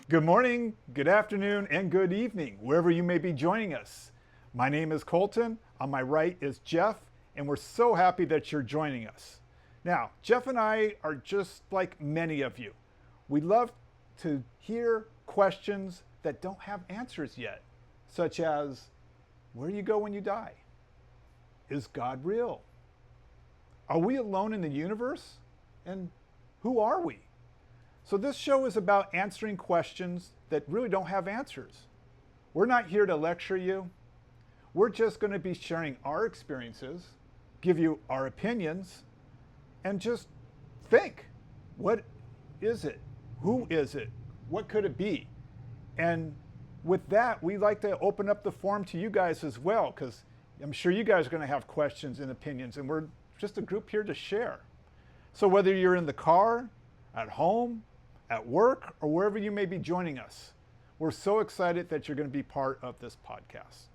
Good morning, good afternoon, and good evening, wherever you may be joining us. My name is Colton. On my right is Jeff, and we're so happy that you're joining us. Now, Jeff and I are just like many of you. We love to hear questions that don't have answers yet, such as, where do you go when you die? Is God real? Are we alone in the universe? And who are we? So this show is about answering questions that really don't have answers. We're not here to lecture you. We're just going to be sharing our experiences, give you our opinions, and just think, what is it? Who is it? What could it be? And with that, we like to open up the forum to you guys as well, because I'm sure you guys are going to have questions and opinions, and we're just a group here to share. So whether you're in the car, at home, at work, or wherever you may be joining us, we're so excited that you're going to be part of this podcast.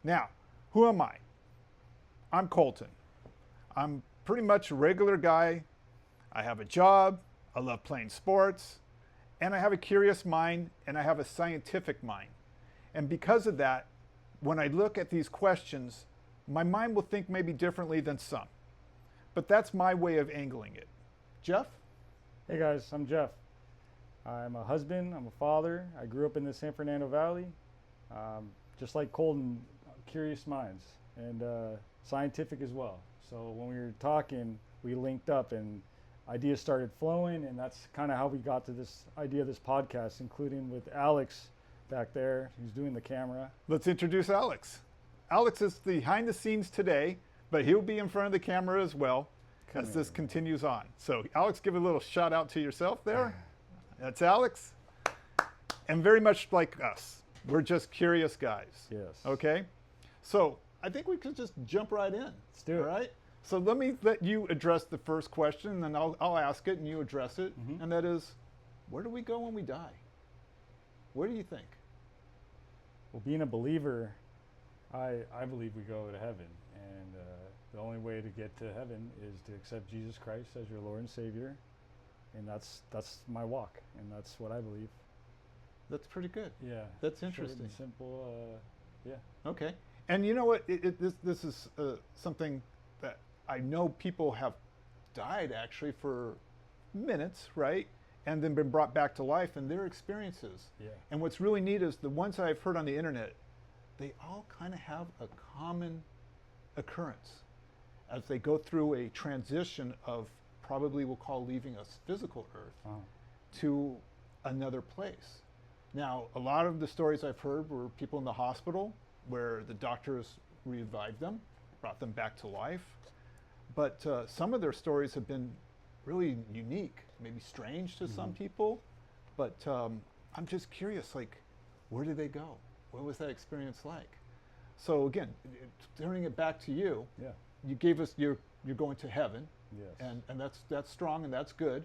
Now, who am I? I'm Colton. I'm pretty much a regular guy. I have a job, I love playing sports, and I have a curious mind, and I have a scientific mind. And because of that, when I look at these questions, my mind will think maybe differently than some. But that's my way of angling it. Jeff? Hey guys, I'm Jeff. I'm a husband, I'm a father. I grew up in the San Fernando Valley. Just like Colton, curious minds and scientific as well. So when we were talking, we linked up and ideas started flowing, and that's kind of how we got to this idea of this podcast, including with Alex back there, who's doing the camera. Let's introduce Alex. Alex is behind the scenes today, but he'll be in front of the camera as well as this continues on. So Alex, give a little shout out to yourself there. That's Alex. And very much like us, we're just curious guys. Yes. Okay? So I think we could just jump right in. Let's do it. All right? So let me let you address the first question, and then I'll ask it and you address it. Mm-hmm. And that is, where do we go when we die? Where do you think? Well, being a believer, I believe we go to heaven. And the only way to get to heaven is to accept Jesus Christ as your Lord and Savior. And that's my walk, and that's what I believe. That's pretty good. Yeah. That's Short interesting. and simple. Yeah. Okay. And you know what? This is something that I know people have died actually for minutes, right? And then been brought back to life, and their experiences. Yeah. And what's really neat is the ones I've heard on the internet, they all kind of have a common occurrence as they go through a transition of probably we'll call leaving a physical earth to another place. Now, a lot of the stories I've heard were people in the hospital where the doctors revived them, brought them back to life. But some of their stories have been really unique, maybe strange to some people. But I'm just curious, like, where did they go? What was that experience like? So again, turning it back to you, Yeah. you gave us, you're going to heaven. Yes. And that's strong and that's good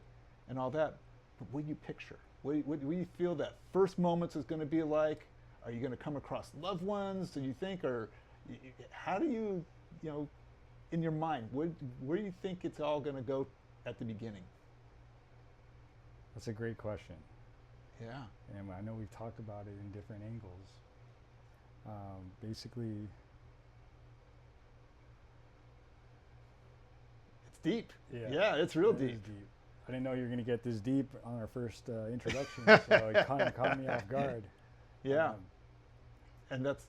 and all that. But what do you picture? What do you feel that first moments is going to be like? Are you going to come across loved ones, do you think? Or how do you in your mind, where do you think it's all going to go at the beginning? That's a great question. Yeah. And I know we've talked about it in different angles. Basically, Deep. Yeah. Yeah, it's real it is deep. deep. I didn't know you were going to get this deep on our first introduction, so it kind of caught me off guard. Yeah. And that's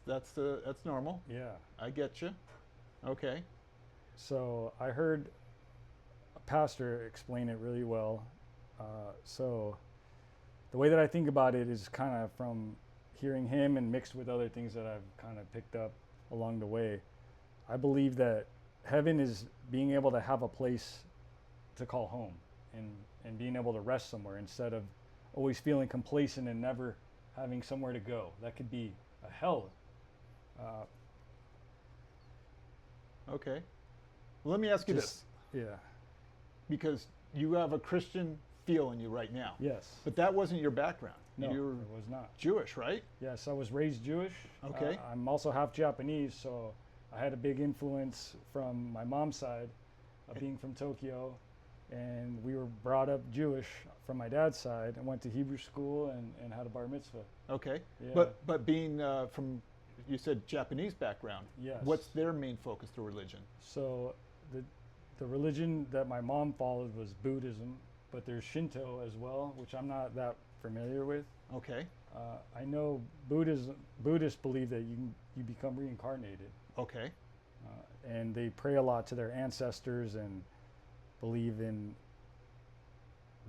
normal. Yeah. I get you. Okay. So I heard a pastor explain it really well. So the way that I think about it is kind of from hearing him and mixed with other things that I've kind of picked up along the way. I believe that heaven is being able to have a place to call home and being able to rest somewhere instead of always feeling complacent and never having somewhere to go. That could be a hell. Okay. Well, let me ask you this, Yeah. because you have a Christian feel in you right now. Yes. But that wasn't your background. No, You're it was not. Jewish, right? Yes, I was raised Jewish. Okay. I'm also half Japanese, so I had a big influence from my mom's side, being from Tokyo, and we were brought up Jewish from my dad's side, and went to Hebrew school and had a bar mitzvah. Okay. Yeah. But being from, you said Japanese background. Yes. What's their main focus to religion? So the religion that my mom followed was Buddhism, but there's Shinto as well, which I'm not that familiar with. Okay. I know Buddhists believe that you become reincarnated, Okay. and they pray a lot to their ancestors and believe in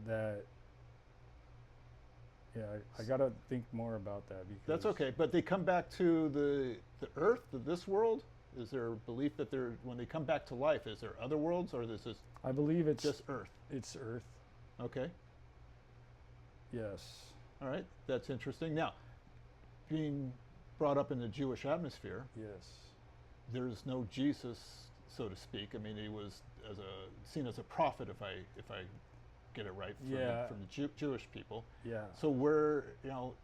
that. Yeah, I gotta think more about that because That's okay. But they come back to the earth, this world? Is there a belief that when they come back to life, is there other worlds, or is this I believe it's just earth? It's Earth. Okay. Yes. All right. That's interesting. Now, being brought up in the Jewish atmosphere, Yes. there's no Jesus, so to speak. I mean, he was seen as a prophet, if I get it right, from the Jewish people. Yeah. So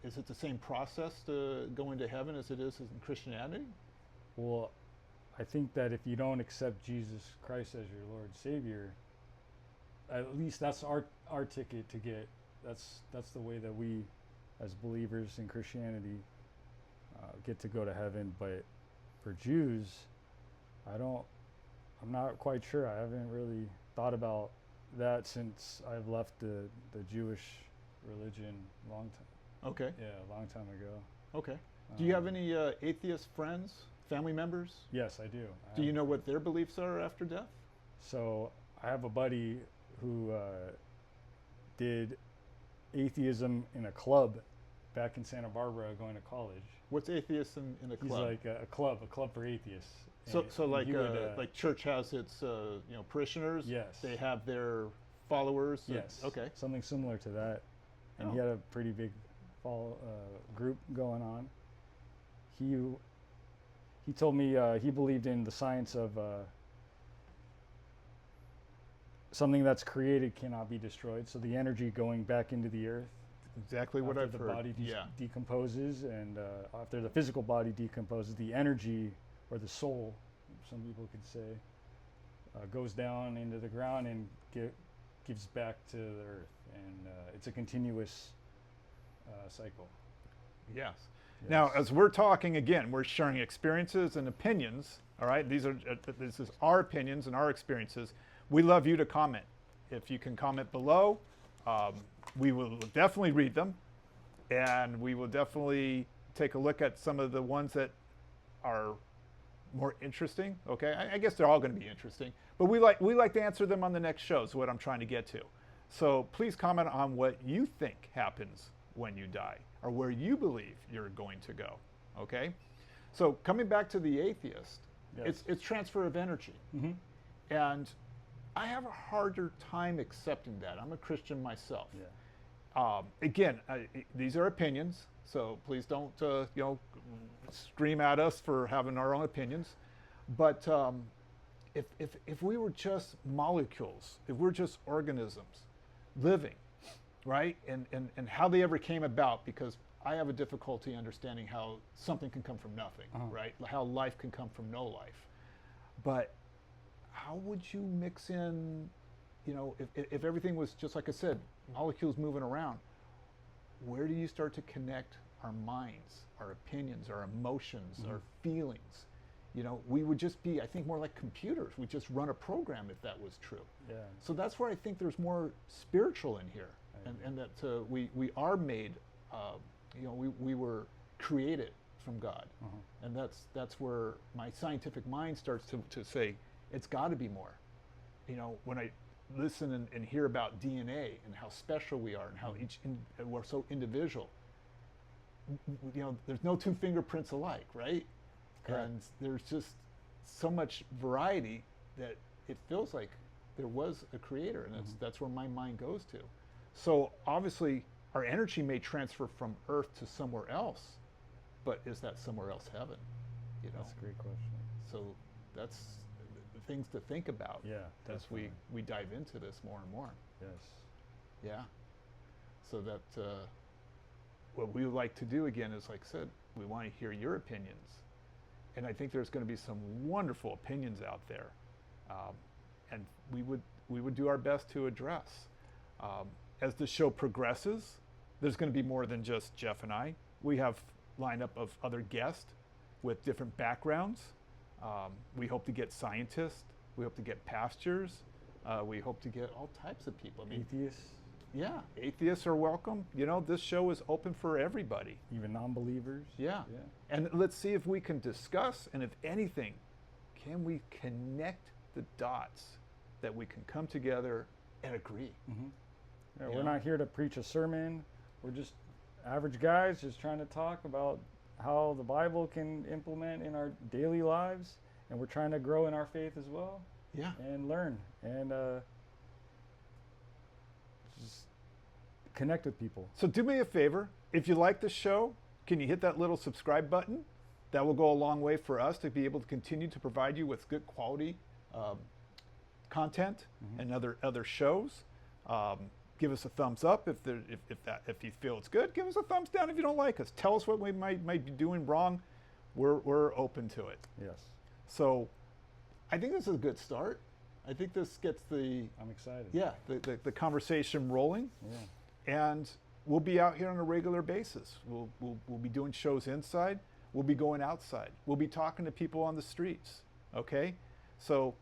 is it the same process to go into heaven as it is in Christianity? Well, I think that if you don't accept Jesus Christ as your Lord and Savior, at least that's our ticket to get. That's the way that we, as believers in Christianity, get to go to heaven. But for Jews, I'm not quite sure. I haven't really thought about that since I've left the Jewish religion a long time ago. Okay. Do you have any atheist friends, family members? Yes, I do. Do you know what their beliefs are after death? So I have a buddy who did atheism in a club back in Santa Barbara going to college. What's atheism in a club? He's like a club for atheists. So like church has its parishioners. Yes. They have their followers. Yes. Okay. Something similar to that, and he had a pretty big group going on. He told me he believed in the science of something that's created cannot be destroyed. So the energy going back into the earth. Exactly what I've heard. heard. After the body decomposes, and after the physical body decomposes, the energy, or the soul, some people could say, goes down into the ground and gives back to the earth. And it's a continuous cycle. Yes. Now, as we're talking again, we're sharing experiences and opinions. All right, this is our opinions and our experiences. We love you to comment. If you can comment below, we will definitely read them, and we will definitely take a look at some of the ones that are more interesting. Okay, I guess they're all going to be interesting, but we like to answer them on the next show. Is what I'm trying to get to. So please comment on what you think happens when you die, or where you believe you're going to go. Okay, so coming back to the atheist, Yes. it's transfer of energy, and I have a harder time accepting that. I'm a Christian myself. Yeah. Again, these are opinions, so please don't scream at us for having our own opinions. But if we were just molecules, if we're just organisms living, right, and how they ever came about, because I have a difficulty understanding how something can come from nothing, right? How life can come from no life. But how would you mix in, if everything was just like I said, molecules moving around, where do you start to connect our minds, our opinions, our emotions, our feelings? We would just be, I think, more like computers. We just run a program if that was true. Yeah. So that's where I think there's more spiritual in here, and that we are made, we were created from God, and that's where my scientific mind starts to say, it's got to be more. When I listen and hear about DNA and how special we are and how we're so individual, there's no two fingerprints alike, right? Correct. And there's just so much variety that it feels like there was a creator, and that's where my mind goes to. So obviously our energy may transfer from Earth to somewhere else, but is that somewhere else heaven? That's a great question. So that's the things to think about. Yeah, as definitely. we dive into this more and more. Yes. Yeah. So that what we would like to do again is, like I said, we want to hear your opinions, and I think there's going to be some wonderful opinions out there, and we would we would do our best to address. As the show progresses, there's going to be more than just Jeff and I. We have lineup of other guests with different backgrounds. We hope to get scientists. We hope to get pastors. We hope to get all types of people. I mean, Atheists, yeah, atheists are welcome. You know, this show is open for everybody. even non-believers. Yeah. And let's see if we can discuss, and if anything, can we connect the dots that we can come together and agree? Yeah, You we're know? not here to preach a sermon. We're just average guys just trying to talk about how the Bible can implement in our daily lives, and we're trying to grow in our faith as well Yeah. and learn and just connect with people. So do me a favor. If you like the show, can you hit that little subscribe button? That will go a long way for us to be able to continue to provide you with good quality content and other shows. Give us a thumbs up if you feel it's good. Give us a thumbs down if you don't like us. Tell us what we might be doing wrong. We're open to it. Yes, So I think this is a good start. I think this gets the I'm excited. the conversation rolling. Yeah. And we'll be out here on a regular basis. We'll be doing shows inside. We'll be going outside. We'll be talking to people on the streets. Okay? So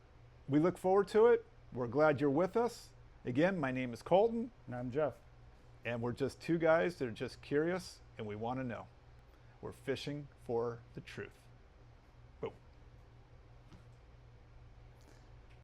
we look forward to it. We're glad you're with us. Again, my name is Colton, And I'm Jeff. and we're just two guys that are just curious and we want to know. We're fishing for the truth.